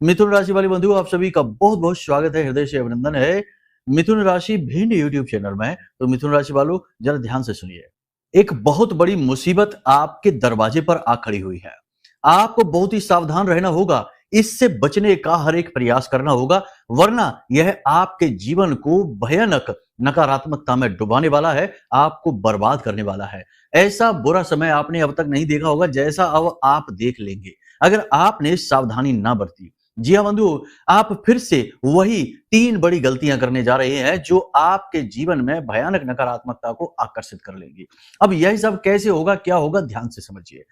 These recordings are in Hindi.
मिथुन राशि वाले बंधु, आप सभी का बहुत बहुत स्वागत है, हृदय से अभिनंदन है। मिथुन राशि भिन्न यूट्यूब चैनल में। तो मिथुन राशि वालों, जरा ध्यान से सुनिए। एक बहुत बड़ी मुसीबत आपके दरवाजे पर आ खड़ी हुई है। आपको बहुत ही सावधान रहना होगा, इससे बचने का हर एक प्रयास करना होगा, वरना यह आपके जीवन को भयानक नकारात्मकता में डुबाने वाला है, आपको बर्बाद करने वाला है। ऐसा बुरा समय आपने अब तक नहीं देखा होगा जैसा अब आप देख लेंगे, अगर आपने सावधानी ना बरती। जी हाँ बंधु, आप फिर से वही 3 बड़ी गलतियां करने जा रहे हैं जो आपके जीवन में भयानक नकारात्मकता को आकर्षित कर लेंगी। अब यह सब कैसे होगा, क्या होगा, ध्यान से समझिए।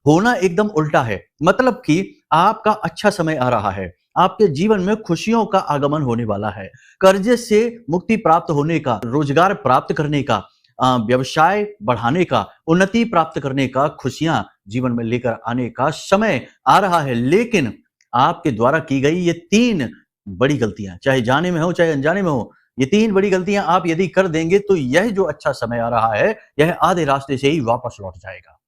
होना एकदम उल्टा है, मतलब कि आपका अच्छा समय आ रहा है, आपके जीवन में खुशियों का आगमन होने वाला है, कर्जे से मुक्ति प्राप्त होने का, रोजगार प्राप्त करने का, व्यवसाय बढ़ाने का, उन्नति प्राप्त करने का, खुशियां जीवन में लेकर आने का समय आ रहा है। लेकिन आपके द्वारा की गई ये 3 बड़ी गलतियां, चाहे जाने में हो चाहे अनजाने में हो, ये 3 बड़ी गलतियां आप यदि कर देंगे तो यह जो अच्छा समय आ रहा है, यह आधे रास्ते से ही वापस लौट जाएगा।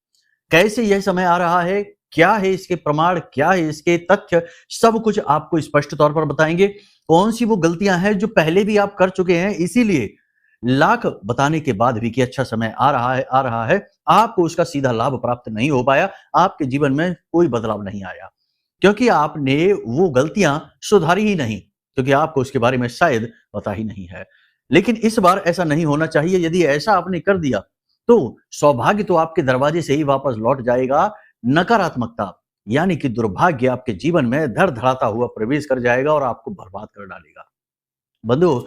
कैसे यह समय आ रहा है, क्या है इसके प्रमाण, क्या है इसके तथ्य, सब कुछ आपको स्पष्ट तौर पर बताएंगे। कौन सी वो गलतियां हैं जो पहले भी आप कर चुके हैं, इसीलिए लाख बताने के बाद भी कि अच्छा समय आ रहा है, आपको उसका सीधा लाभ प्राप्त नहीं हो पाया, आपके जीवन में कोई बदलाव नहीं आया, क्योंकि आपने वो गलतियां सुधारी ही नहीं, क्योंकि आपको उसके बारे में शायद पता ही नहीं है। लेकिन इस बार ऐसा नहीं होना चाहिए। यदि ऐसा आपने कर दिया तो सौभाग्य तो आपके दरवाजे से ही वापस लौट जाएगा, नकारात्मकता यानी कि दुर्भाग्य आपके जीवन में धड़धड़ाता हुआ प्रवेश कर जाएगा और आपको बर्बाद कर डालेगा। बंधु,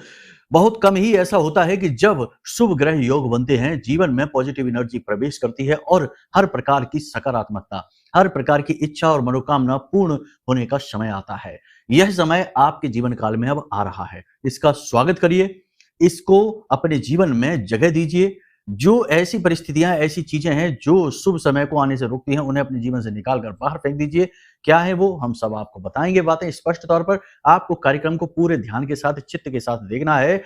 बहुत कम ही ऐसा होता है कि जब शुभ ग्रह योग बनते हैं, जीवन में पॉजिटिव एनर्जी प्रवेश करती है और हर प्रकार की सकारात्मकता, हर प्रकार की इच्छा और मनोकामना पूर्ण होने का समय आता है। यह समय आपके जीवन काल में अब आ रहा है, इसका स्वागत करिए, इसको अपने जीवन में जगह दीजिए। जो ऐसी परिस्थितियां, ऐसी चीजें हैं जो शुभ समय को आने से रोकती हैं, उन्हें अपने जीवन से निकाल कर बाहर फेंक दीजिए। क्या है वो, हम सब आपको बताएंगे बातें स्पष्ट तौर पर। आपको कार्यक्रम को पूरे ध्यान के साथ, चित्त के साथ देखना है।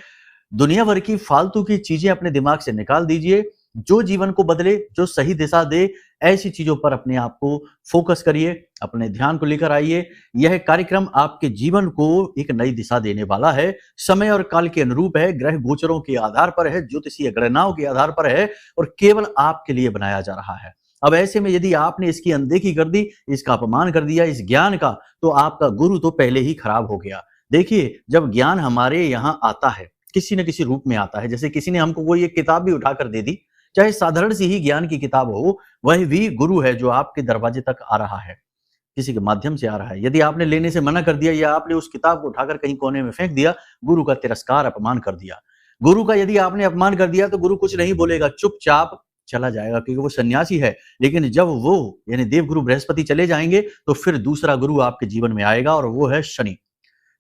दुनिया भर की फालतू की चीजें अपने दिमाग से निकाल दीजिए। जो जीवन को बदले, जो सही दिशा दे, ऐसी चीजों पर अपने आप को फोकस करिए, अपने ध्यान को लेकर आइए। यह कार्यक्रम आपके जीवन को एक नई दिशा देने वाला है, समय और काल के अनुरूप है, ग्रह गोचरों के आधार पर है, ज्योतिषीय गणनाओं के आधार पर है और केवल आपके लिए बनाया जा रहा है। अब ऐसे में यदि आपने इसकी अनदेखी कर दी, इसका अपमान कर दिया, इस ज्ञान का, तो आपका गुरु तो पहले ही खराब हो गया। देखिए, जब ज्ञान हमारे यहाँ आता है, किसी न किसी रूप में आता है, जैसे किसी ने हमको कोई एक किताब भी उठाकर दे दी, चाहे साधारण सी ही ज्ञान की किताब हो, वह भी गुरु है जो आपके दरवाजे तक आ रहा है, किसी के माध्यम से आ रहा है। यदि आपने लेने से मना कर दिया या आपने उस किताब को उठाकर कहीं कोने में फेंक दिया, गुरु का तिरस्कार, अपमान कर दिया। गुरु का यदि आपने अपमान कर दिया तो गुरु कुछ नहीं बोलेगा, चुपचाप चला जाएगा, क्योंकि वो सन्यासी है। लेकिन जब वो यानी देवगुरु बृहस्पति चले जाएंगे तो फिर दूसरा गुरु आपके जीवन में आएगा और वो है शनि।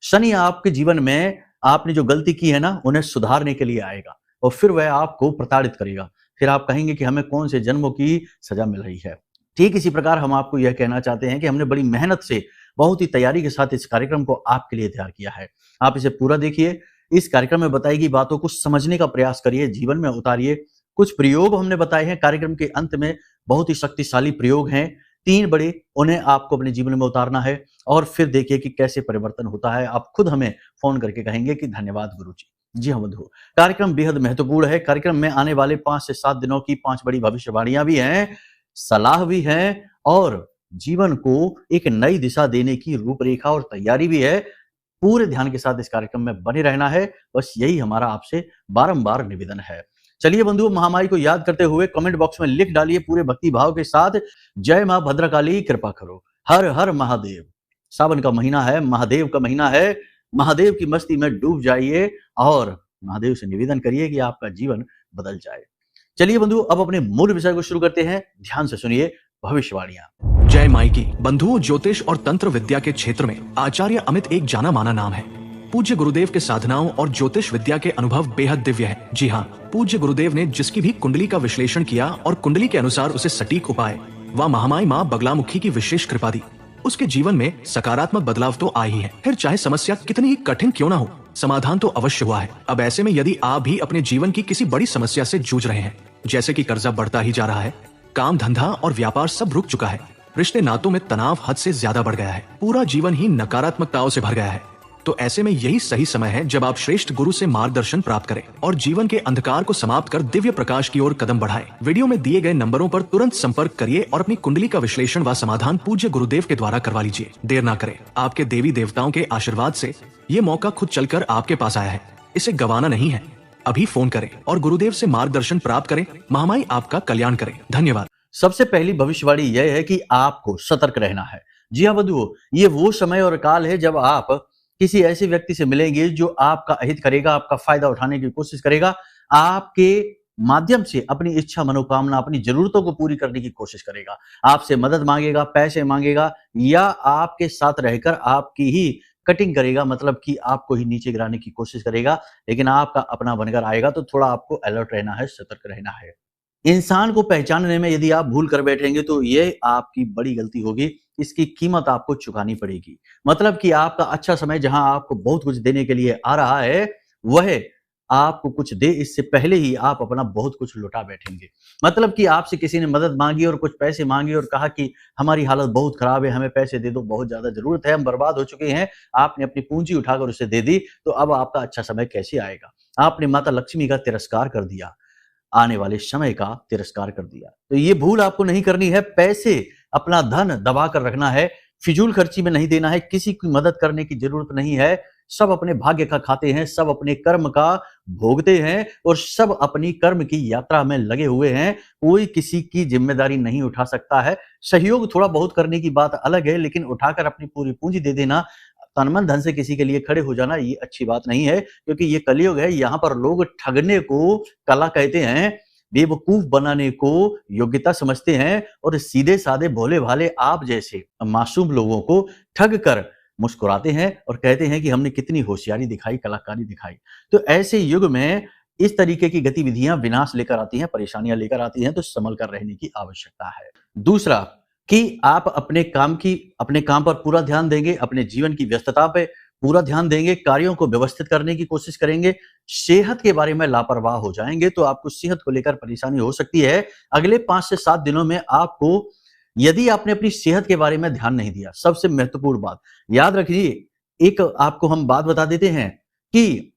शनि आपके जीवन में आपने जो गलती की है ना, उन्हें सुधारने के लिए आएगा और फिर वह आपको प्रताड़ित करेगा। फिर आप कहेंगे कि हमें कौन से जन्मों की सजा मिल रही है। ठीक इसी प्रकार हम आपको यह कहना चाहते हैं कि हमने बड़ी मेहनत से, बहुत ही तैयारी के साथ इस कार्यक्रम को आपके लिए तैयार किया है। आप इसे पूरा देखिए, इस कार्यक्रम में बताई गई बातों को समझने का प्रयास करिए, जीवन में उतारिए। कुछ प्रयोग हमने बताए हैं कार्यक्रम के अंत में, बहुत ही शक्तिशाली प्रयोग हैं, 3 बड़े, उन्हें आपको अपने जीवन में उतारना है और फिर देखिए कि कैसे परिवर्तन होता है। आप खुद हमें फोन करके कहेंगे कि धन्यवाद गुरुजी। जी हाँ बंधु, कार्यक्रम बेहद महत्वपूर्ण है। कार्यक्रम में आने वाले 5 से 7 दिनों की 5 बड़ी भविष्यवाणियां भी हैं, सलाह भी है और जीवन को एक नई दिशा देने की रूपरेखा और तैयारी भी है। पूरे ध्यान के साथ इस कार्यक्रम में बने रहना है, बस यही हमारा आपसे बारंबार निवेदन है। चलिए बंधु, महामाई को याद करते हुए कमेंट बॉक्स में लिख डालिए पूरे भक्ति भाव के साथ, जय मां भद्रकाली कृपा करो, हर हर महादेव। सावन का महीना है, महादेव का महीना है, महादेव की मस्ती में डूब जाइए और महादेव से निवेदन करिए कि आपका जीवन बदल जाए। चलिए बंधु, अब अपने मूल विषय को शुरू करते हैं। ध्यान से सुनिए भविष्यवाणियां। जय माई की। बंधुओं, ज्योतिष और तंत्र विद्या के क्षेत्र में आचार्य अमित एक जाना माना नाम है। पूज्य गुरुदेव के साधनाओं और ज्योतिष विद्या के अनुभव बेहद दिव्य है। जी हाँ, पूज्य गुरुदेव ने जिसकी भी कुंडली का विश्लेषण किया और कुंडली के अनुसार उसे सटीक उपाय व महामाई माँ बगलामुखी की विशेष कृपा दी, उसके जीवन में सकारात्मक बदलाव तो आ ही है। फिर चाहे समस्या कितनी ही कठिन क्यों ना हो, समाधान तो अवश्य हुआ है। अब ऐसे में यदि आप भी अपने जीवन की किसी बड़ी समस्या से जूझ रहे हैं, जैसे कि कर्जा बढ़ता ही जा रहा है, काम धंधा और व्यापार सब रुक चुका है, रिश्ते नातों में तनाव हद से ज्यादा बढ़ गया है, पूरा जीवन ही नकारात्मकताओं से भर गया है। तो ऐसे में यही सही समय है जब आप श्रेष्ठ गुरु से मार्गदर्शन प्राप्त करें और जीवन के अंधकार को समाप्त कर दिव्य प्रकाश की ओर कदम बढ़ाएं। वीडियो में दिए गए नंबरों पर तुरंत संपर्क करिए और अपनी कुंडली का विश्लेषण व समाधान पूज्य गुरुदेव के द्वारा करवा लीजिए। देर ना करें, आपके देवी देवताओं के आशीर्वाद से ये मौका खुद चलकर आपके पास आया है, इसे गंवाना नहीं है। अभी फोन करें और गुरुदेव से मार्गदर्शन प्राप्त करें। महामाई आपका कल्याण करे। धन्यवाद। सबसे पहली भविष्यवाणी यह है कि आपको सतर्क रहना है। जी हाँ बंधुओं, ये वो समय और काल है जब आप किसी ऐसे व्यक्ति से मिलेंगे जो आपका अहित करेगा, आपका फायदा उठाने की कोशिश करेगा, आपके माध्यम से अपनी इच्छा मनोकामना, अपनी जरूरतों को पूरी करने की कोशिश करेगा, आपसे मदद मांगेगा, पैसे मांगेगा या आपके साथ रहकर आपकी ही कटिंग करेगा, मतलब कि आपको ही नीचे गिराने की कोशिश करेगा, लेकिन आपका अपना बनकर आएगा। तो थोड़ा आपको अलर्ट रहना है, सतर्क रहना है। इंसान को पहचानने में यदि आप भूल कर बैठेंगे तो ये आपकी बड़ी गलती होगी, इसकी कीमत आपको चुकानी पड़ेगी। मतलब कि आपका अच्छा समय जहां आपको बहुत कुछ देने के लिए आ रहा है, वह आपको कुछ दे इससे पहले ही आप अपना बहुत कुछ लुटा बैठेंगे। मतलब कि आपसे किसी ने मदद मांगी और कुछ पैसे मांगे और कहा कि हमारी हालत बहुत खराब है, हमें पैसे दे दो, बहुत ज्यादा जरूरत है, हम बर्बाद हो चुके हैं। आपने अपनी पूंजी उठाकर उसे दे दी, तो अब आपका अच्छा समय कैसे आएगा? आपने माता लक्ष्मी का तिरस्कार कर दिया, आने वाले समय का तिरस्कार कर दिया। तो ये भूल आपको नहीं करनी है। पैसे, अपना धन दबा कर रखना है, फिजूल खर्ची में नहीं देना है, किसी की मदद करने की जरूरत नहीं है। सब अपने भाग्य का खाते हैं, सब अपने कर्म का भोगते हैं और सब अपनी कर्म की यात्रा में लगे हुए हैं। कोई किसी की जिम्मेदारी नहीं उठा सकता है। सहयोग थोड़ा बहुत करने की बात अलग है, लेकिन उठाकर अपनी पूरी पूंजी दे देना, तन मन धन से किसी के लिए खड़े हो जाना, ये अच्छी बात नहीं है, क्योंकि ये कलयुग है। यहाँ पर लोग ठगने को कला कहते हैं, बेवकूफ बनाने को योग्यता समझते हैं और सीधे साधे भोले भाले आप जैसे मासूम लोगों को ठग कर मुस्कुराते हैं और कहते हैं कि हमने कितनी होशियारी दिखाई, कलाकारी दिखाई। तो ऐसे युग में इस तरीके की गतिविधियां विनाश लेकर आती हैं, परेशानियां लेकर आती हैं, तो संभल कर रहने की आवश्यकता है। दूसरा कि आप अपने काम पर पूरा ध्यान देंगे, अपने जीवन की व्यस्तता पे पूरा ध्यान देंगे, कार्यों को व्यवस्थित करने की कोशिश करेंगे। सेहत के बारे में लापरवाह हो जाएंगे तो आपको सेहत को लेकर परेशानी हो सकती है। अगले 5 से 7 दिनों में आपको, यदि आपने अपनी सेहत के बारे में ध्यान नहीं दिया, सबसे महत्वपूर्ण बात याद रखिए, एक आपको हम बात बता देते हैं कि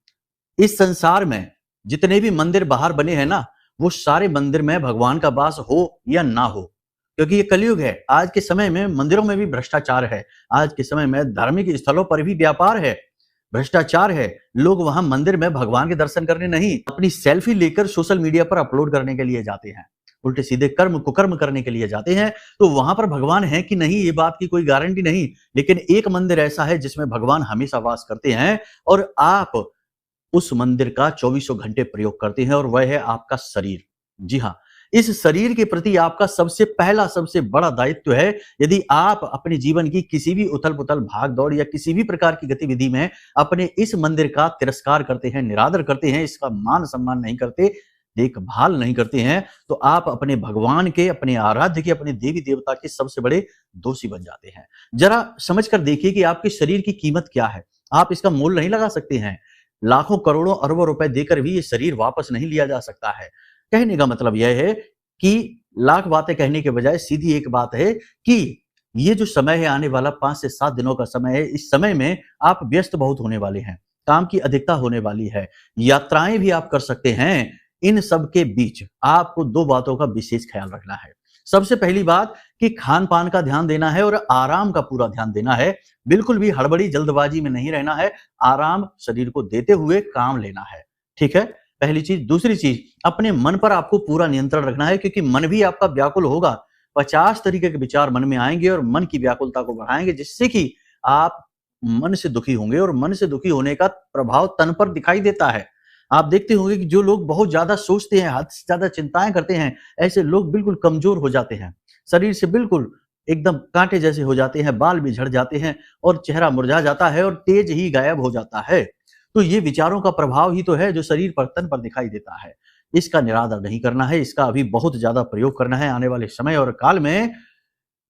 इस संसार में जितने भी मंदिर बाहर बने हैं ना, वो सारे मंदिर में भगवान का वास हो या ना हो, क्योंकि ये कलयुग है। आज के समय में मंदिरों में भी भ्रष्टाचार है, आज के समय में धार्मिक स्थलों पर भी व्यापार है, भ्रष्टाचार है। लोग वहां मंदिर में भगवान के दर्शन करने नहीं, अपनी सेल्फी लेकर सोशल मीडिया पर अपलोड करने के लिए जाते हैं, उल्टे सीधे कर्म कुकर्म करने के लिए जाते हैं। तो वहां पर भगवान है कि नहीं, ये बात की कोई गारंटी नहीं, लेकिन एक मंदिर ऐसा है जिसमें भगवान हमेशा वास करते हैं और आप उस मंदिर का 24 घंटे प्रयोग करते हैं, और वह है आपका शरीर। जी हाँ, इस शरीर के प्रति आपका सबसे पहला, सबसे बड़ा दायित्व है। यदि आप अपने जीवन की किसी भी उथल पुथल, भाग दौड़ या किसी भी प्रकार की गतिविधि में अपने इस मंदिर का तिरस्कार करते हैं, निरादर करते हैं, इसका मान सम्मान नहीं करते, देखभाल नहीं करते हैं, तो आप अपने भगवान के, अपने आराध्य के, अपने देवी देवता के सबसे बड़े दोषी बन जाते हैं। जरा समझ कर देखिए कि आपके शरीर की कीमत क्या है। आप इसका मोल नहीं लगा सकते हैं। लाखों करोड़ों अरबों रुपए देकर भी ये शरीर वापस नहीं लिया जा सकता है। कहने का मतलब यह है कि लाख बातें कहने के बजाय सीधी एक बात है कि ये जो समय है, आने वाला 5 से 7 दिनों का समय है, इस समय में आप व्यस्त बहुत होने वाले हैं, काम की अधिकता होने वाली है, यात्राएं भी आप कर सकते हैं। इन सब के बीच आपको 2 बातों का विशेष ख्याल रखना है। सबसे पहली बात कि खान पान का ध्यान देना है और आराम का पूरा ध्यान देना है। बिल्कुल भी हड़बड़ी जल्दबाजी में नहीं रहना है, आराम शरीर को देते हुए काम लेना है। ठीक है, पहली चीज। दूसरी चीज, अपने मन पर आपको पूरा नियंत्रण रखना है, क्योंकि मन भी आपका व्याकुल होगा। 50 तरीके के विचार मन में आएंगे और मन की व्याकुलता को बढ़ाएंगे, जिससे कि आप मन से दुखी होंगे और मन से दुखी होने का प्रभाव तन पर दिखाई देता है। आप देखते होंगे कि जो लोग बहुत ज्यादा सोचते हैं, हद से ज्यादा चिंताएं करते हैं, ऐसे लोग बिल्कुल कमजोर हो जाते हैं, शरीर से बिल्कुल एकदम कांटे जैसे हो जाते हैं, बाल भी झड़ जाते हैं और चेहरा मुरझा जाता है और तेज ही गायब हो जाता है। तो ये विचारों का प्रभाव ही तो है जो शरीर पर, तन पर दिखाई देता है। इसका निरादर नहीं करना है, इसका अभी बहुत ज्यादा प्रयोग करना है। आने वाले समय और काल में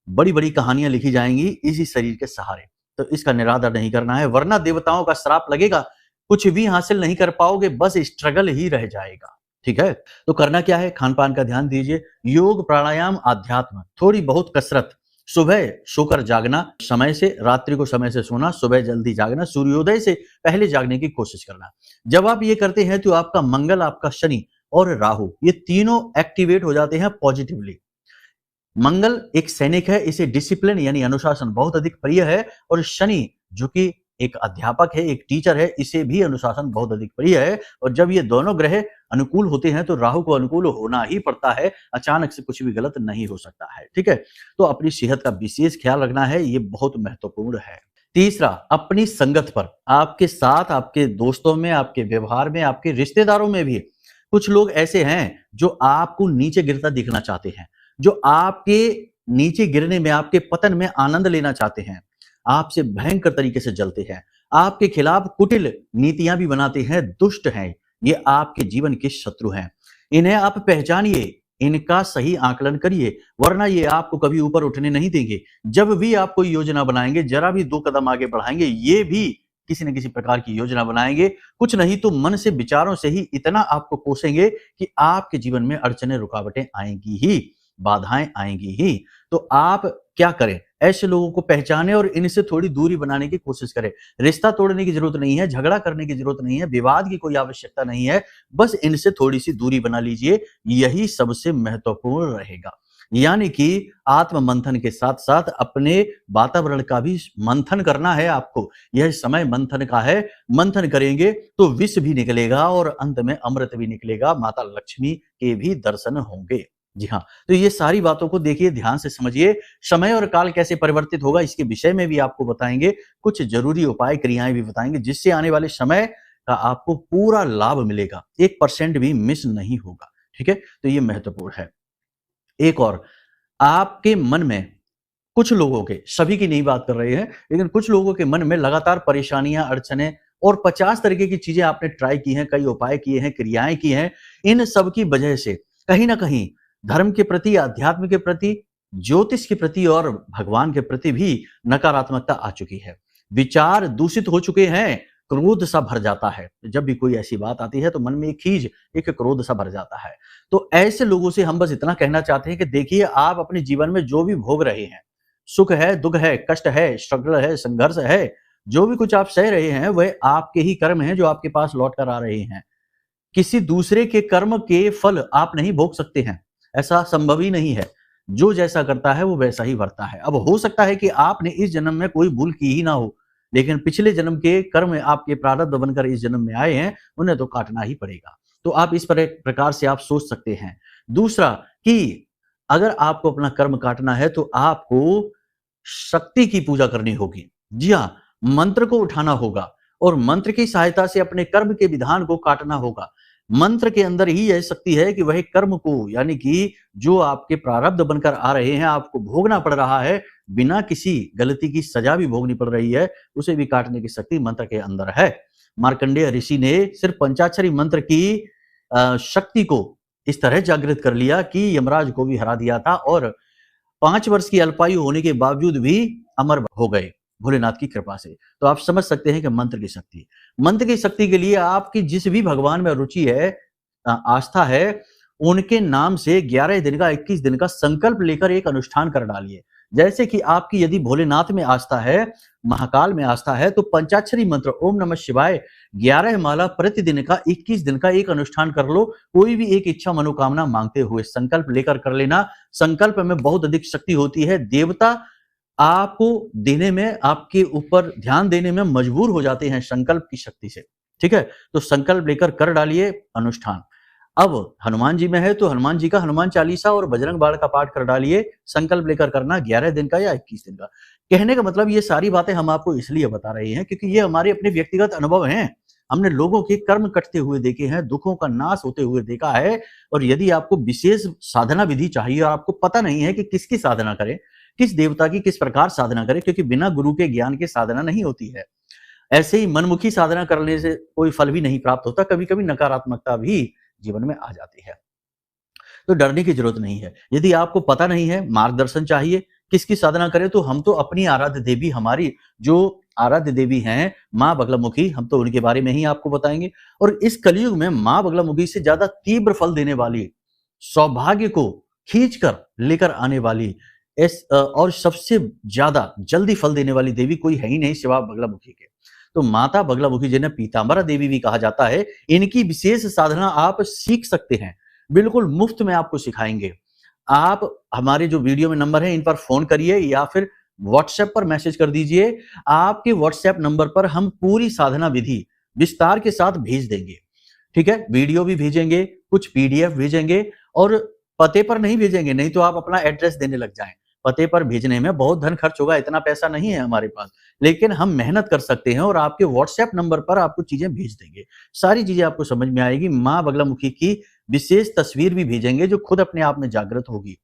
बड़ी बड़ी कहानियां लिखी जाएंगी इसी शरीर के सहारे, तो इसका निरादर नहीं करना है, वरना देवताओं का श्राप लगेगा, कुछ भी हासिल नहीं कर पाओगे, बस स्ट्रगल ही रह जाएगा। ठीक है, तो करना क्या है, खान पान का ध्यान दीजिए, योग प्राणायाम, आध्यात्म, थोड़ी बहुत कसरत, सुबह सोकर जागना, समय से, रात्रि को समय से सोना, सुबह जल्दी जागना, सूर्योदय से पहले जागने की कोशिश करना। जब आप ये करते हैं तो आपका मंगल, आपका शनि और राहु ये तीनों एक्टिवेट हो जाते हैं पॉजिटिवली। मंगल एक सैनिक है, इसे डिसिप्लिन यानी अनुशासन बहुत अधिक प्रिय है, और शनि जो कि एक अध्यापक है, एक टीचर है, इसे भी अनुशासन बहुत अधिक प्रिय है। और जब ये दोनों ग्रह अनुकूल होते हैं तो राहु को अनुकूल होना ही पड़ता है, अचानक से कुछ भी गलत नहीं हो सकता है, ठीक है। तो अपनी सेहत का विशेष ख्याल रखना है, ये बहुत महत्वपूर्ण है। तीसरा, अपनी संगत पर, आपके साथ, आपके दोस्तों में, आपके व्यवहार में, आपके रिश्तेदारों में भी कुछ लोग ऐसे हैं जो आपको नीचे गिरता दिखना चाहते हैं, जो आपके नीचे गिरने में, आपके पतन में आनंद लेना चाहते हैं, आपसे भयंकर तरीके से जलते हैं, आपके खिलाफ कुटिल नीतियां भी बनाते हैं, दुष्ट हैं, ये आपके जीवन के शत्रु हैं। इन्हें आप पहचानिए, इनका सही आकलन करिए, वरना ये आपको कभी ऊपर उठने नहीं देंगे। जब भी आप कोई योजना बनाएंगे, जरा भी 2 कदम आगे बढ़ाएंगे, ये भी किसी न किसी प्रकार की योजना बनाएंगे, कुछ नहीं तो मन से, विचारों से ही इतना आपको कोसेंगे कि आपके जीवन में अड़चनें, रुकावटें आएंगी ही, बाधाएं आएंगी ही। तो आप क्या करें, ऐसे लोगों को पहचाने और इनसे थोड़ी दूरी बनाने की कोशिश करें। रिश्ता तोड़ने की जरूरत नहीं है, झगड़ा करने की जरूरत नहीं है, विवाद की कोई आवश्यकता नहीं है, बस इनसे थोड़ी सी दूरी बना लीजिए, यही सबसे महत्वपूर्ण रहेगा। यानी कि आत्म मंथन के साथ साथ अपने वातावरण का भी मंथन करना है आपको। यह समय मंथन का है, मंथन करेंगे तो विष भी निकलेगा और अंत में अमृत भी निकलेगा, माता लक्ष्मी के भी दर्शन होंगे। जी हाँ, तो ये सारी बातों को देखिए, ध्यान से समझिए। समय और काल कैसे परिवर्तित होगा इसके विषय में भी आपको बताएंगे, कुछ जरूरी उपाय, क्रियाएं भी बताएंगे, जिससे आने वाले समय का आपको पूरा लाभ मिलेगा, 1% भी मिस नहीं होगा, ठीक है। तो ये महत्वपूर्ण है। एक और, आपके मन में कुछ लोगों के, सभी की नहीं बात कर रहे हैं, लेकिन कुछ लोगों के मन में लगातार परेशानियां, अड़चनें और 50 तरीके की चीजें आपने ट्राई की हैं, कई उपाय किए हैं, क्रियाएं की हैं, इन सब की वजह से कहीं ना कहीं धर्म के प्रति, अध्यात्म के प्रति, ज्योतिष के प्रति और भगवान के प्रति भी नकारात्मकता आ चुकी है। विचार दूषित हो चुके हैं, क्रोध सा भर जाता है। जब भी कोई ऐसी बात आती है तो मन में एक खीज, एक क्रोध सा भर जाता है। तो ऐसे लोगों से हम बस इतना कहना चाहते हैं कि देखिए, आप अपने जीवन में जो भी भोग रहे हैं, सुख है, दुख है, कष्ट है, स्ट्रगल है, संघर्ष है, जो भी कुछ आप सह रहे हैं, वह आपके ही कर्म हैं जो आपके पास लौट कर आ रहे हैं। किसी दूसरे के कर्म के फल आप नहीं भोग सकते हैं, ऐसा संभव ही नहीं है। जो जैसा करता है वो वैसा ही भरता है। अब हो सकता है कि आपने इस जन्म में कोई भूल की ही ना हो, लेकिन पिछले जन्म के कर्म आपके प्रारब्ध बनकर इस जन्म में आए हैं, उन्हें तो काटना ही पड़ेगा। तो आप इस प्रकार से आप सोच सकते हैं। दूसरा, कि अगर आपको अपना कर्म काटना है तो आपको शक्ति की पूजा करनी होगी। जी हाँ, मंत्र को उठाना होगा और मंत्र की सहायता से अपने कर्म के विधान को काटना होगा। मंत्र के अंदर ही यह शक्ति है कि वह कर्म को, यानी कि जो आपके प्रारब्ध बनकर आ रहे हैं, आपको भोगना पड़ रहा है, बिना किसी गलती की सजा भी भोगनी पड़ रही है, उसे भी काटने की शक्ति मंत्र के अंदर है। मार्कंडेय ऋषि ने सिर्फ पंचाक्षरी मंत्र की शक्ति को इस तरह जागृत कर लिया कि यमराज को भी हरा दिया था, और 5 वर्ष की अल्पायु होने के बावजूद भी अमर हो गए भोलेनाथ की कृपा से। तो आप समझ सकते हैं कि मंत्र की शक्ति, मंत्र की शक्ति के लिए आपकी जिस भी भगवान में रुचि है, आस्था है, उनके नाम से 11 दिन का, 21 दिन का संकल्प लेकर एक अनुष्ठान कर डालिए। जैसे कि आपकी यदि भोलेनाथ में आस्था है, महाकाल में आस्था है, तो पंचाक्षरी मंत्र ओम नमः शिवाय 11 माला प्रतिदिन का, 21 दिन का एक अनुष्ठान कर लो। कोई भी एक इच्छा, मनोकामना मांगते हुए संकल्प लेकर कर लेना। संकल्प में बहुत अधिक शक्ति होती है। देवता आपको देने में, आपके ऊपर ध्यान देने में मजबूर हो जाते हैं संकल्प की शक्ति से, ठीक है। तो संकल्प लेकर कर डालिए अनुष्ठान। अब हनुमान जी में है तो हनुमान जी का हनुमान चालीसा और बजरंग बाण का पाठ कर डालिए। संकल्प लेकर करना 11 दिन का या 21 दिन का। कहने का मतलब, ये सारी बातें हम आपको इसलिए बता रहे हैं क्योंकि ये हमारे अपने व्यक्तिगत अनुभव हैं। हमने लोगों के कर्म कटते हुए देखे हैं, दुखों का नाश होते हुए देखा है। और यदि आपको विशेष साधना विधि चाहिए और आपको पता नहीं है कि किसकी साधना करें, किस देवता की किस प्रकार साधना करें, क्योंकि बिना गुरु के ज्ञान के साधना नहीं होती है। ऐसे ही मनमुखी साधना करने से कोई फल भी नहीं प्राप्त होता, कभी कभी नकारात्मकता भी जीवन में आ जाती है। तो डरने की जरूरत नहीं है। यदि आपको पता नहीं है, मार्गदर्शन चाहिए किसकी साधना करें, तो हम तो अपनी आराध्य देवी, हमारी जो आराध्य देवी हैं माँ बगलामुखी, हम तो उनके बारे में ही आपको बताएंगे। और इस कलयुग में माँ बगलामुखी से ज्यादा तीव्र फल देने वाली, सौभाग्य को खींच कर लेकर आने वाली, और सबसे ज्यादा जल्दी फल देने वाली देवी कोई है ही नहीं सिवा बगलामुखी के। तो माता बगलामुखी जिन्हें पीतांबरा देवी भी कहा जाता है, इनकी विशेष साधना आप सीख सकते हैं, बिल्कुल मुफ्त में आपको सिखाएंगे। आप हमारे जो वीडियो में नंबर है इन पर फोन करिए या फिर व्हाट्सएप पर मैसेज कर दीजिए। आपके व्हाट्सएप नंबर पर हम पूरी साधना विधि विस्तार के साथ भेज देंगे, ठीक है। वीडियो भी भेजेंगे, कुछ पीडीएफ भेजेंगे, और पते पर नहीं भेजेंगे, नहीं तो आप अपना एड्रेस देने लग जाएं। पते पर भेजने में बहुत धन खर्च होगा, इतना पैसा नहीं है हमारे पास, लेकिन हम मेहनत कर सकते हैं और आपके व्हाट्सएप नंबर पर आपको चीजें भेज देंगे। सारी चीजें आपको समझ में आएगी। माँ बगलामुखी की विशेष तस्वीर भी भेजेंगे जो खुद अपने आप में जागृत होगी।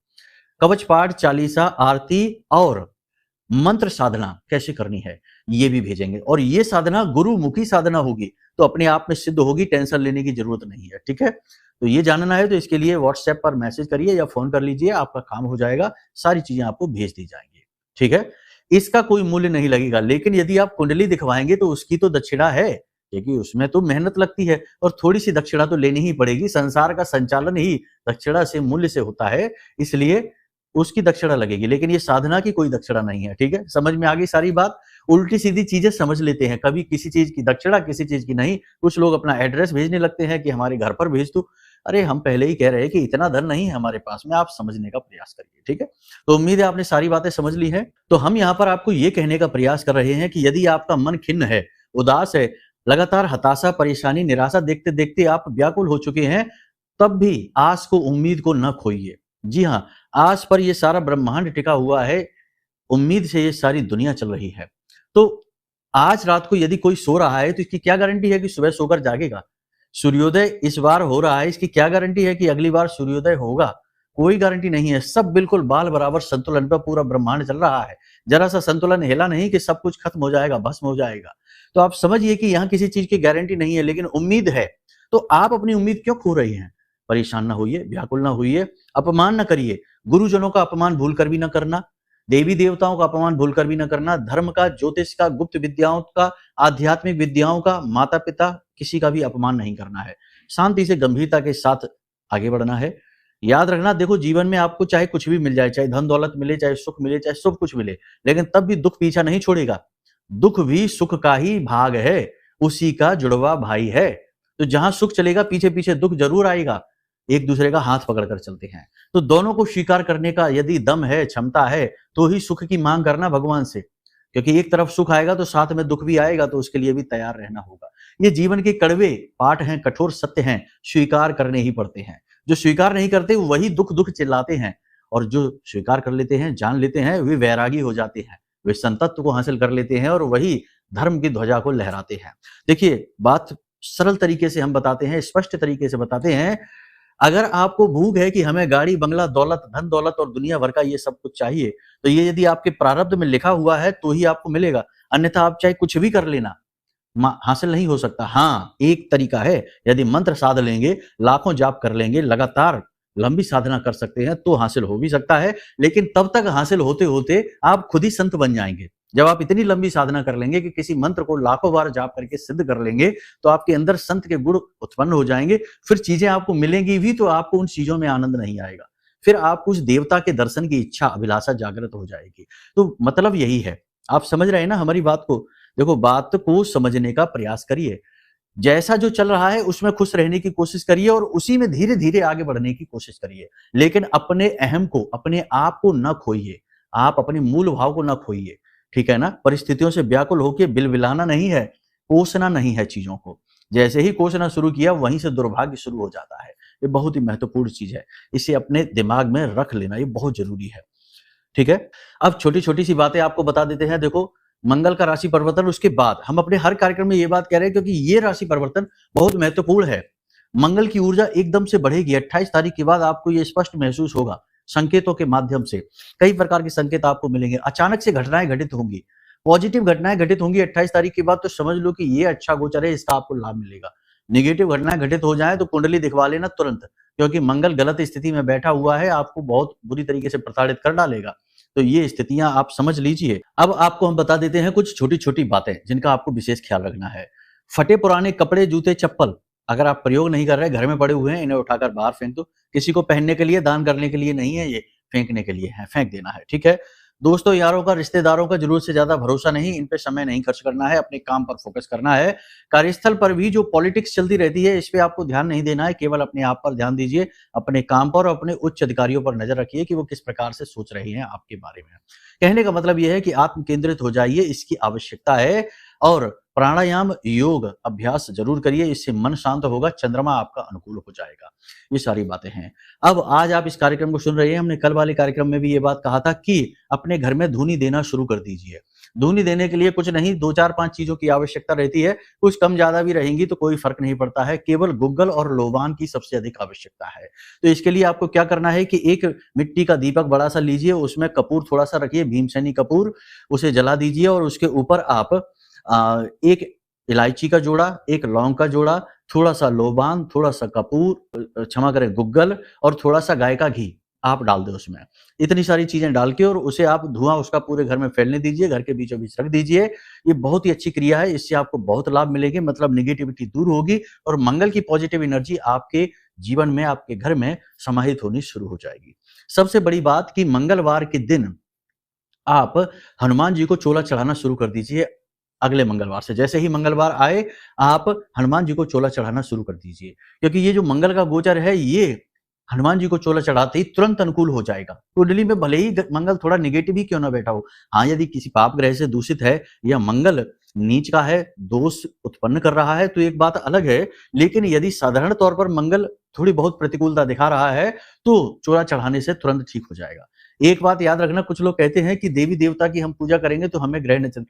कवच पाठ, चालीसा, आरती और मंत्र साधना कैसे करनी है ये भी भेजेंगे, और ये साधना गुरुमुखी साधना होगी, तो अपने आप में सिद्ध होगी, टेंशन लेने की जरूरत नहीं है, ठीक है। तो ये जानना है तो इसके लिए व्हाट्सएप पर मैसेज करिए या फोन कर लीजिए, आपका काम हो जाएगा, सारी चीजें आपको भेज दी जाएंगी, ठीक है। इसका कोई मूल्य नहीं लगेगा, लेकिन यदि आप कुंडली दिखवाएंगे तो उसकी तो दक्षिणा है, क्योंकि उसमें तो मेहनत लगती है और थोड़ी सी दक्षिणा तो लेनी ही पड़ेगी। संसार का संचालन ही दक्षिणा से, मूल्य से होता है, इसलिए उसकी दक्षिणा लगेगी, लेकिन ये साधना की कोई दक्षिणा नहीं है, ठीक है। समझ में आ गई सारी बात। उल्टी सीधी चीजें समझ लेते हैं, कभी किसी चीज की दक्षिणा, किसी चीज की नहीं। कुछ लोग अपना एड्रेस भेजने लगते हैं कि हमारे घर पर भेज दो। अरे हम पहले ही कह रहे हैं कि इतना धन नहीं है हमारे पास में, आप समझने का प्रयास करिए, ठीक है। तो उम्मीद है आपने सारी बातें समझ ली है। तो हम यहाँ पर आपको ये कहने का प्रयास कर रहे हैं कि यदि आपका मन खिन्न है, उदास है, लगातार हताशा, परेशानी, निराशा देखते देखते आप व्याकुल हो चुके हैं, तब भी आस को, उम्मीद को न खोइए। जी हाँ, आस पर ये सारा ब्रह्मांड टिका हुआ है, उम्मीद से ये सारी दुनिया चल रही है। तो आज रात को यदि कोई सो रहा है तो इसकी क्या गारंटी है कि सुबह सोकर जागेगा? सूर्योदय इस बार हो रहा है, इसकी क्या गारंटी है कि अगली बार सूर्योदय होगा? कोई गारंटी नहीं है। सब बिल्कुल बाल बराबर संतुलन पर पूरा ब्रह्मांड चल रहा है। जरा सा संतुलन हिला नहीं कि सब कुछ खत्म हो जाएगा, भस्म हो जाएगा। तो आप समझिए कि यहाँ किसी चीज की गारंटी नहीं है, लेकिन उम्मीद है। तो आप अपनी उम्मीद क्यों खो रही हैं? परेशान ना होइए, व्याकुल ना होइए, अपमान ना करिए। गुरुजनों का अपमान भूल कर भी ना करना, देवी देवताओं का अपमान भूल कर भी ना करना, धर्म का, ज्योतिष का, गुप्त विद्याओं का, आध्यात्मिक विद्याओं का, माता पिता, किसी का भी अपमान नहीं करना है। शांति से, गंभीरता के साथ आगे बढ़ना है। याद रखना, देखो जीवन में आपको चाहे कुछ भी मिल जाए, चाहे धन दौलत मिले, चाहे सुख मिले, चाहे सब कुछ मिले, लेकिन तब भी दुख पीछा नहीं छोड़ेगा। दुख भी सुख का ही भाग है, उसी का जुड़वा भाई है। तो जहां सुख चलेगा, पीछे पीछे दुख जरूर आएगा। एक दूसरे का हाथ पकड़कर चलते हैं। तो दोनों को स्वीकार करने का यदि दम है, क्षमता है, तो ही सुख की मांग करना भगवान से, क्योंकि एक तरफ सुख आएगा तो साथ में दुख भी आएगा, तो उसके लिए भी तैयार रहना होगा। ये जीवन के कड़वे पाठ हैं, कठोर सत्य हैं, स्वीकार करने ही पड़ते हैं। जो स्वीकार नहीं करते वही दुख दुख चिल्लाते हैं, और जो स्वीकार कर लेते हैं, जान लेते हैं, वे वैरागी हो जाते हैं, वे संतत्व को हासिल कर लेते हैं और वही धर्म की ध्वजा को लहराते हैं। देखिए, बात सरल तरीके से हम बताते हैं, स्पष्ट तरीके से बताते हैं। अगर आपको भूख है कि हमें गाड़ी, बंगला, दौलत, धन दौलत और दुनिया भर का ये सब कुछ चाहिए, तो ये यदि आपके प्रारब्ध में लिखा हुआ है तो ही आपको मिलेगा, अन्यथा आप चाहे कुछ भी कर लेना, हासिल नहीं हो सकता। हाँ, एक तरीका है, यदि मंत्र साध लेंगे, लाखों जाप कर लेंगे, लगातार लंबी साधना कर सकते हैं तो हासिल हो भी सकता है, लेकिन तब तक हासिल होते होते आप खुद ही संत बन जाएंगे। जब आप इतनी लंबी साधना कर लेंगे कि किसी मंत्र को लाखों बार जाप करके सिद्ध कर लेंगे, तो आपके अंदर संत के गुण उत्पन्न हो जाएंगे। फिर चीजें आपको मिलेंगी भी तो आपको उन चीजों में आनंद नहीं आएगा, फिर आपको उस देवता के दर्शन की इच्छा, अभिलाषा जागृत हो जाएगी। तो मतलब यही है, आप समझ रहे हैं ना हमारी बात को? देखो, बात को समझने का प्रयास करिए, जैसा जो चल रहा है उसमें खुश रहने की कोशिश करिए और उसी में धीरे धीरे आगे बढ़ने की कोशिश करिए, लेकिन अपने अहम को, अपने आप को न खोइए, आप अपने मूल भाव को न खोइए, ठीक है ना। परिस्थितियों से व्याकुल होकर बिलबिलाना नहीं है, कोसना नहीं है चीजों को। जैसे ही कोसना शुरू किया वहीं से दुर्भाग्य शुरू हो जाता है। ये बहुत ही महत्वपूर्ण चीज है, इसे अपने दिमाग में रख लेना, ये बहुत जरूरी है, ठीक है। अब छोटी छोटी सी बातें आपको बता देते हैं। देखो, मंगल का राशि परिवर्तन, उसके बाद हम अपने हर कार्यक्रम में ये बात कह रहे हैं क्योंकि ये राशि परिवर्तन बहुत महत्वपूर्ण है। मंगल की ऊर्जा एकदम से बढ़ेगी 28 तारीख के बाद, आपको ये स्पष्ट महसूस होगा। संकेतों के माध्यम से कई प्रकार के संकेत आपको मिलेंगे, अचानक से घटनाएं घटित होंगी, पॉजिटिव घटनाएं घटित होंगी 28 तारीख के बाद, तो समझ लो कि ये अच्छा गोचर है, इसका आपको लाभ मिलेगा। नेगेटिव घटनाएं घटित हो जाए तो कुंडली दिखवा लेना तुरंत, क्योंकि मंगल गलत स्थिति में बैठा हुआ है, आपको बहुत बुरी तरीके से प्रताड़ित कर डालेगा। तो ये स्थितियां आप समझ लीजिए। अब आपको हम बता देते हैं कुछ छोटी छोटी बातें जिनका आपको विशेष ख्याल रखना है। फटे पुराने कपड़े, जूते, चप्पल अगर आप प्रयोग नहीं कर रहे, घर में पड़े हुए हैं, इन्हें उठाकर बाहर फेंक दो। किसी को पहनने के लिए, दान करने के लिए नहीं है, ये फेंकने के लिए है, फेंक देना है, ठीक है। दोस्तों यारों का, रिश्तेदारों का जरूरत से ज्यादा भरोसा नहीं, इन पे समय नहीं खर्च करना है, अपने काम पर फोकस करना है। कार्यस्थल पर भी जो पॉलिटिक्स चलती रहती है, इस पे आपको ध्यान नहीं देना है, केवल अपने आप पर ध्यान दीजिए, अपने काम पर और अपने उच्च अधिकारियों पर नजर रखिए कि वो किस प्रकार से सोच रहे हैं आपके बारे में। कहने का मतलब यह है कि आत्म केंद्रित हो जाइए, इसकी आवश्यकता है। और प्राणायाम, योग अभ्यास जरूर करिए, इससे मन शांत होगा, चंद्रमा आपका अनुकूल हो जाएगा। ये सारी बातें हैं। अब आज आप इस कार्यक्रम को सुन रहे हैं, हमने कल वाले कार्यक्रम में भी ये बात कहा था कि अपने घर में धूनी देना शुरू कर दीजिए। धूनी देने के लिए कुछ नहीं, 2-4-5 चीजों की आवश्यकता रहती है, कुछ कम ज्यादा भी रहेंगी तो कोई फर्क नहीं पड़ता है, केवल गुग्गल और लोबान की सबसे अधिक आवश्यकता है। तो इसके लिए आपको क्या करना है कि एक मिट्टी का दीपक बड़ा सा लीजिए, उसमें कपूर थोड़ा सा रखिए, भीमसेनी कपूर, उसे जला दीजिए और उसके ऊपर आप एक इलायची का जोड़ा, एक लौंग का जोड़ा, थोड़ा सा लोबान, थोड़ा सा कपूर, क्षमा करें गुग्गल, और थोड़ा सा गाय का घी आप डाल दें उसमें। इतनी सारी चीजें डाल के और उसे आप धुआं उसका पूरे घर में फैलने दीजिए, घर के बीचों बीच रख दीजिए। ये बहुत ही अच्छी क्रिया है, इससे आपको बहुत लाभ मिलेंगे, मतलब निगेटिविटी दूर होगी और मंगल की पॉजिटिव एनर्जी आपके जीवन में, आपके घर में समाहित होनी शुरू हो जाएगी। सबसे बड़ी बात कि मंगलवार के दिन आप हनुमान जी को चोला चढ़ाना शुरू कर दीजिए। अगले मंगलवार से, जैसे ही मंगलवार आए, आप हनुमान जी को चोला चढ़ाना शुरू कर दीजिए, क्योंकि ये जो मंगल का गोचर है, ये हनुमान जी को चोला चढ़ाते ही तुरंत अनुकूल हो जाएगा। कुंडली में भले ही मंगल थोड़ा नेगेटिव ही क्यों ना बैठा हो, हाँ, यदि किसी पाप ग्रह से दूषित है या मंगल नीच का है, दोष उत्पन्न कर रहा है, तो एक बात अलग है। लेकिन यदि साधारण तौर पर मंगल थोड़ी बहुत प्रतिकूलता दिखा रहा है, तो चोला चढ़ाने से तुरंत ठीक हो जाएगा। एक बात याद रखना, कुछ लोग कहते हैं कि देवी देवता की हम पूजा करेंगे तो हमें ग्रह नक्षत्र,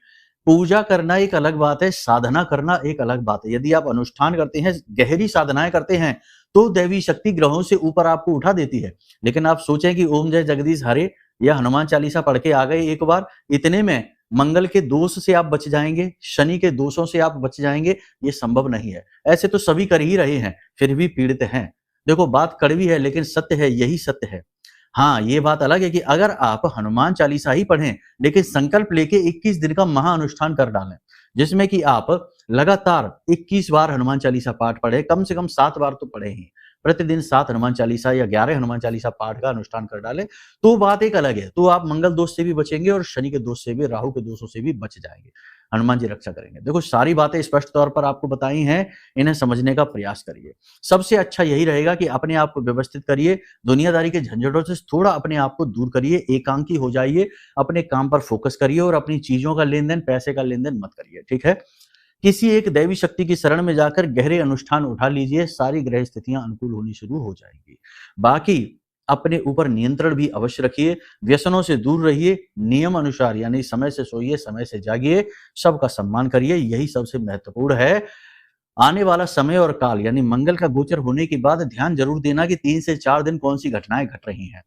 पूजा करना एक अलग बात है, साधना करना एक अलग बात है। यदि आप अनुष्ठान करते हैं, गहरी साधनाएं करते हैं, तो दैवी शक्ति ग्रहों से ऊपर आपको उठा देती है। लेकिन आप सोचें कि ओम जय जगदीश हरे या हनुमान चालीसा पढ़ के आ गए एक बार, इतने में मंगल के दोष से आप बच जाएंगे, शनि के दोषों से आप बच जाएंगे, ये संभव नहीं है। ऐसे तो सभी कर ही रहे हैं, फिर भी पीड़ित हैं। देखो, बात कड़वी है लेकिन सत्य है, यही सत्य है। हाँ, ये बात अलग है कि अगर आप हनुमान चालीसा ही पढ़ें, लेकिन संकल्प लेके 21 दिन का महाअनुष्ठान कर डालें, जिसमें कि आप लगातार 21 बार हनुमान चालीसा पाठ पढ़े, कम से कम 7 बार तो पढ़े ही, प्रतिदिन 7 हनुमान चालीसा या 11 हनुमान चालीसा पाठ का अनुष्ठान कर डालें, तो बात एक अलग है। तो आप मंगल दोष से भी बचेंगे और शनि के दोष से भी, राहु के दोषों से भी बच जाएंगे। हनुमान जी रक्षा करेंगे। देखो, सारी बातें स्पष्ट तौर पर आपको बताई हैं, इन्हें समझने का प्रयास करिए। सबसे अच्छा यही रहेगा कि अपने आप को व्यवस्थित करिए, दुनियादारी के झंझटों से थोड़ा अपने आप को दूर करिए, एकांकी हो जाइए, अपने काम पर फोकस करिए और अपनी चीजों का लेन देन, पैसे का लेन देन मत करिए, ठीक है। किसी एक दैवी शक्ति की शरण में जाकर गहरे अनुष्ठान उठा लीजिए, सारी ग्रह स्थितियां अनुकूल होनी शुरू हो जाएंगी। बाकी अपने ऊपर नियंत्रण भी अवश्य रखिए, व्यसनों से दूर रहिए, नियम अनुसार यानी समय से सोइए, समय से जागिए, सबका सम्मान करिए, यही सबसे महत्वपूर्ण है। आने वाला समय और काल यानी मंगल का गोचर होने के बाद ध्यान जरूर देना कि 3 से 4 दिन कौन सी घटनाएं घट रही हैं।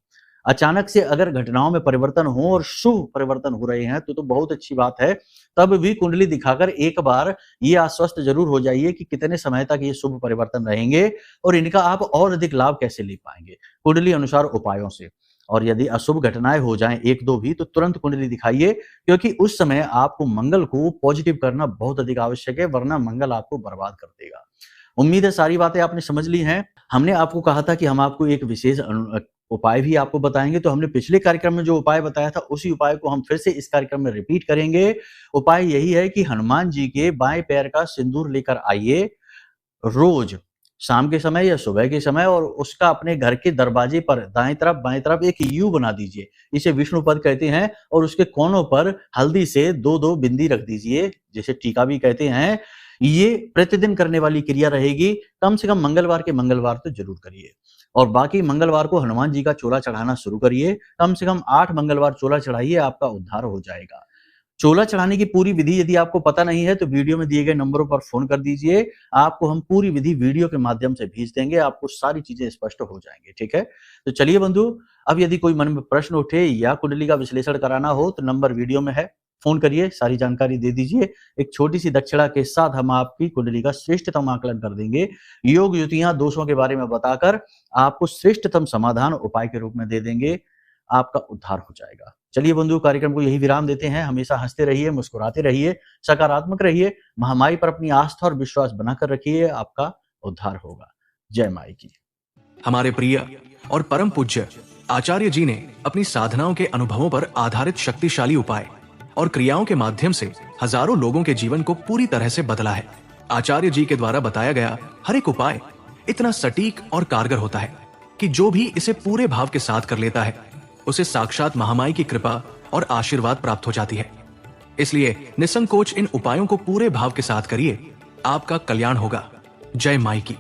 अचानक से अगर घटनाओं में परिवर्तन हो और शुभ परिवर्तन हो रहे हैं तो बहुत अच्छी बात है। तब भी कुंडली दिखाकर एक बार ये आश्वस्त जरूर हो जाइए कि कितने समय तक ये शुभ परिवर्तन रहेंगे और इनका आप और अधिक लाभ कैसे ले पाएंगे, कुंडली अनुसार उपायों से। और यदि अशुभ घटनाएं हो जाएं 1-2 भी, तो तुरंत कुंडली दिखाइए, क्योंकि उस समय आपको मंगल को पॉजिटिव करना बहुत अधिक आवश्यक है, वरना मंगल आपको बर्बाद कर देगा। उम्मीद है सारी बातें आपने समझ ली हैं। हमने आपको कहा था कि हम आपको एक विशेष उपाय भी आपको बताएंगे, तो हमने पिछले कार्यक्रम में जो उपाय बताया था, उसी उपाय को हम फिर से इस कार्यक्रम में रिपीट करेंगे। उपाय यही है कि हनुमान जी के बाएं पैर का सिंदूर लेकर आइए रोज शाम के समय या सुबह के समय, और उसका अपने घर के दरवाजे पर दाएं तरफ बाएं तरफ एक यू बना दीजिए, इसे विष्णु पद कहते हैं, और उसके कोनों पर हल्दी से 2-2 बिंदी रख दीजिए, जिसे टीका भी कहते हैं। ये प्रतिदिन करने वाली क्रिया रहेगी, कम से कम मंगलवार के मंगलवार तो जरूर करिए, और बाकी मंगलवार को हनुमान जी का चोला चढ़ाना शुरू करिए। कम से कम 8 मंगलवार चोला चढ़ाइए, आपका उद्धार हो जाएगा। चोला चढ़ाने की पूरी विधि यदि आपको पता नहीं है तो वीडियो में दिए गए नंबरों पर फोन कर दीजिए, आपको हम पूरी विधि वीडियो के माध्यम से भेज देंगे, आपको सारी चीजें स्पष्ट हो जाएंगी, ठीक है। तो चलिए बंधु, अब यदि कोई मन में प्रश्न उठे या कुंडली का विश्लेषण कराना हो तो नंबर वीडियो में है, फोन करिए, सारी जानकारी दे दीजिए। एक छोटी सी दक्षिणा के साथ हम आपकी कुंडली का श्रेष्ठतम आकलन कर देंगे, योग युतियां दोषों के बारे में बताकर आपको श्रेष्ठतम समाधान उपाय के रूप में दे देंगे, आपका उद्धार हो जाएगा। चलिए बंधु, कार्यक्रम को यही विराम देते हैं। हमेशा हंसते रहिए, मुस्कुराते रहिए, सकारात्मक रहिए, महामाई पर अपनी आस्था और विश्वास बनाकर रखिए, आपका उद्धार होगा। जय माई की। हमारे प्रिय और परम पूज्य आचार्य जी ने अपनी साधनाओं के अनुभवों पर आधारित शक्तिशाली उपाय और क्रियाओं के माध्यम से हजारों लोगों के जीवन को पूरी तरह से बदला है। आचार्य जी के द्वारा बताया गया हर एक उपाय इतना सटीक और कारगर होता है कि जो भी इसे पूरे भाव के साथ कर लेता है उसे साक्षात महामाई की कृपा और आशीर्वाद प्राप्त हो जाती है। इसलिए निसंकोच इन उपायों को पूरे भाव के साथ करिए, आपका कल्याण होगा। जय माई की।